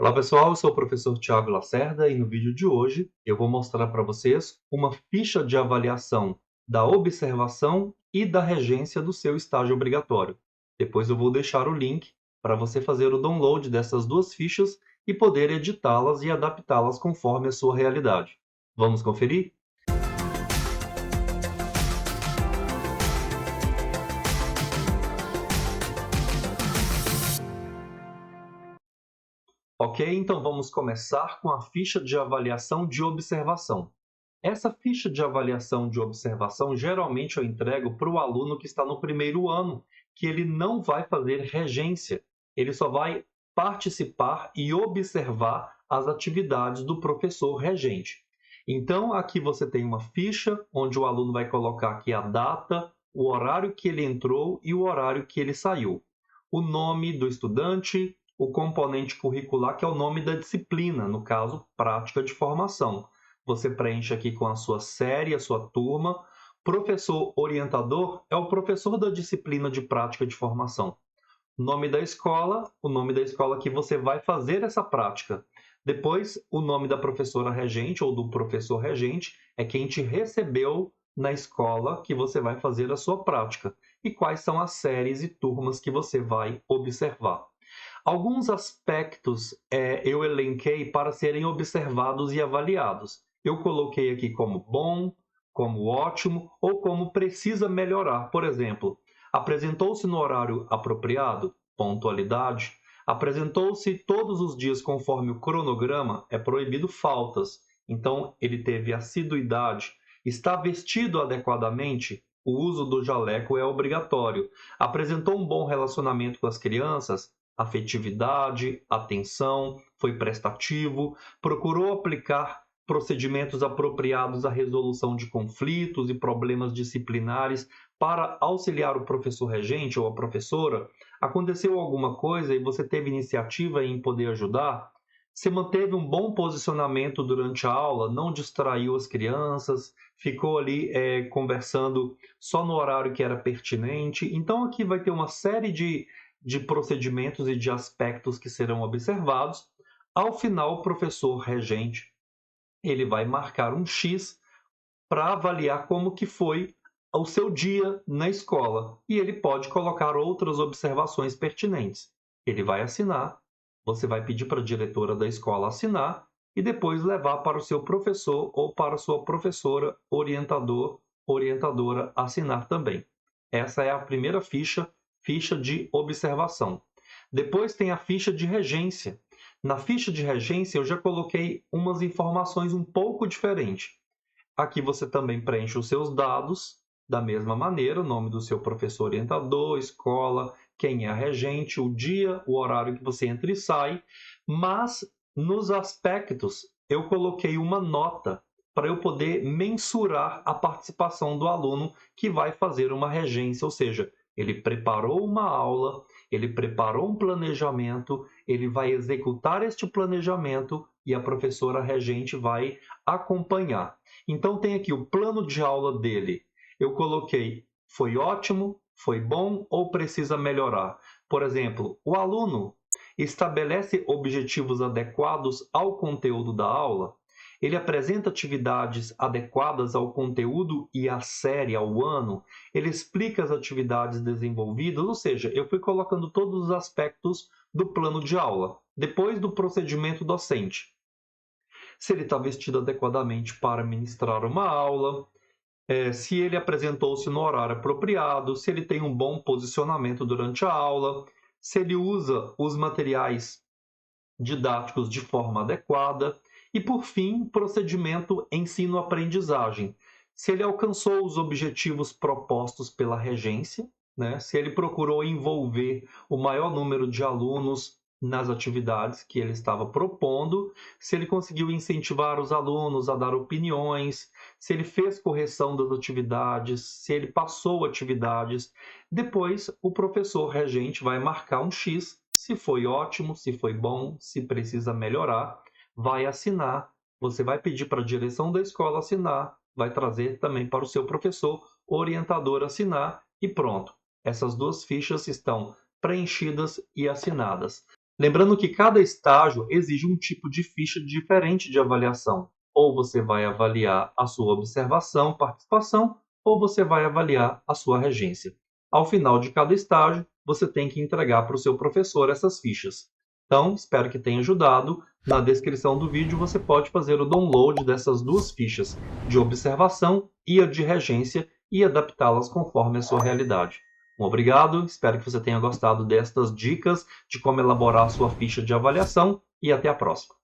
Olá pessoal, eu sou o professor Tiago Lacerda e no vídeo de hoje eu vou mostrar para vocês uma ficha de avaliação da observação e da regência do seu estágio obrigatório. Depois eu vou deixar o link para você fazer o download dessas duas fichas e poder editá-las e adaptá-las conforme a sua realidade. Vamos conferir? Ok, então vamos começar com a ficha de avaliação de observação. Essa ficha de avaliação de observação, geralmente eu entrego para o aluno que está no primeiro ano, que ele não vai fazer regência, ele só vai participar e observar as atividades do professor regente. Então, aqui você tem uma ficha onde o aluno vai colocar aqui a data, o horário que ele entrou e o horário que ele saiu. O nome do estudante, o componente curricular, que é o nome da disciplina, no caso, prática de formação. Você preenche aqui com a sua série, a sua turma. Professor orientador é o professor da disciplina de prática de formação. Nome da escola, o nome da escola que você vai fazer essa prática. Depois, o nome da professora regente ou do professor regente é quem te recebeu na escola que você vai fazer a sua prática. E quais são as séries e turmas que você vai observar. Alguns aspectos eu elenquei para serem observados e avaliados. Eu coloquei aqui como bom, como ótimo ou como precisa melhorar. Por exemplo, apresentou-se no horário apropriado? Pontualidade. Apresentou-se todos os dias conforme o cronograma? É proibido faltas. Então, ele teve assiduidade. Está vestido adequadamente? O uso do jaleco é obrigatório. Apresentou um bom relacionamento com as crianças? Afetividade, atenção, foi prestativo, procurou aplicar procedimentos apropriados à resolução de conflitos e problemas disciplinares para auxiliar o professor regente ou a professora. Aconteceu alguma coisa e você teve iniciativa em poder ajudar? Se manteve um bom posicionamento durante a aula, não distraiu as crianças, ficou ali conversando só no horário que era pertinente. Então, aqui vai ter uma série de procedimentos e de aspectos que serão observados. Ao final, o professor regente ele vai marcar um X para avaliar como que foi o seu dia na escola. E ele pode colocar outras observações pertinentes. Ele vai assinar, você vai pedir para a diretora da escola assinar e depois levar para o seu professor ou para a sua professora, orientador, orientadora assinar também. Essa é a primeira ficha, ficha de observação. Depois tem a ficha de regência. Na ficha de regência eu já coloquei umas informações um pouco diferentes. Aqui você também preenche os seus dados da mesma maneira, o nome do seu professor orientador, escola, quem é a regente, o dia, o horário que você entra e sai, mas nos aspectos eu coloquei uma nota para eu poder mensurar a participação do aluno que vai fazer uma regência, ou seja, ele preparou uma aula, ele preparou um planejamento, ele vai executar este planejamento e a professora regente vai acompanhar. Então tem aqui o plano de aula dele. Eu coloquei foi ótimo, foi bom ou precisa melhorar. Por exemplo, o aluno estabelece objetivos adequados ao conteúdo da aula. Ele apresenta atividades adequadas ao conteúdo e à série, ao ano. Ele explica as atividades desenvolvidas, ou seja, eu fui colocando todos os aspectos do plano de aula. Depois do procedimento docente. Se ele está vestido adequadamente para ministrar uma aula, se ele apresentou-se no horário apropriado, se ele tem um bom posicionamento durante a aula, se ele usa os materiais didáticos de forma adequada e, por fim, procedimento ensino-aprendizagem. Se ele alcançou os objetivos propostos pela regência, né? Se ele procurou envolver o maior número de alunos nas atividades que ele estava propondo, se ele conseguiu incentivar os alunos a dar opiniões, se ele fez correção das atividades, se ele passou atividades. Depois, o professor regente vai marcar um X, se foi ótimo, se foi bom, se precisa melhorar, vai assinar. Você vai pedir para a direção da escola assinar, vai trazer também para o seu professor orientador assinar e pronto. Essas duas fichas estão preenchidas e assinadas. Lembrando que cada estágio exige um tipo de ficha diferente de avaliação. Ou você vai avaliar a sua observação, participação, ou você vai avaliar a sua regência. Ao final de cada estágio, você tem que entregar para o seu professor essas fichas. Então, espero que tenha ajudado. Na descrição do vídeo você pode fazer o download dessas duas fichas, de observação e a de regência, e adaptá-las conforme a sua realidade. Obrigado, espero que você tenha gostado destas dicas de como elaborar a sua ficha de avaliação e até a próxima.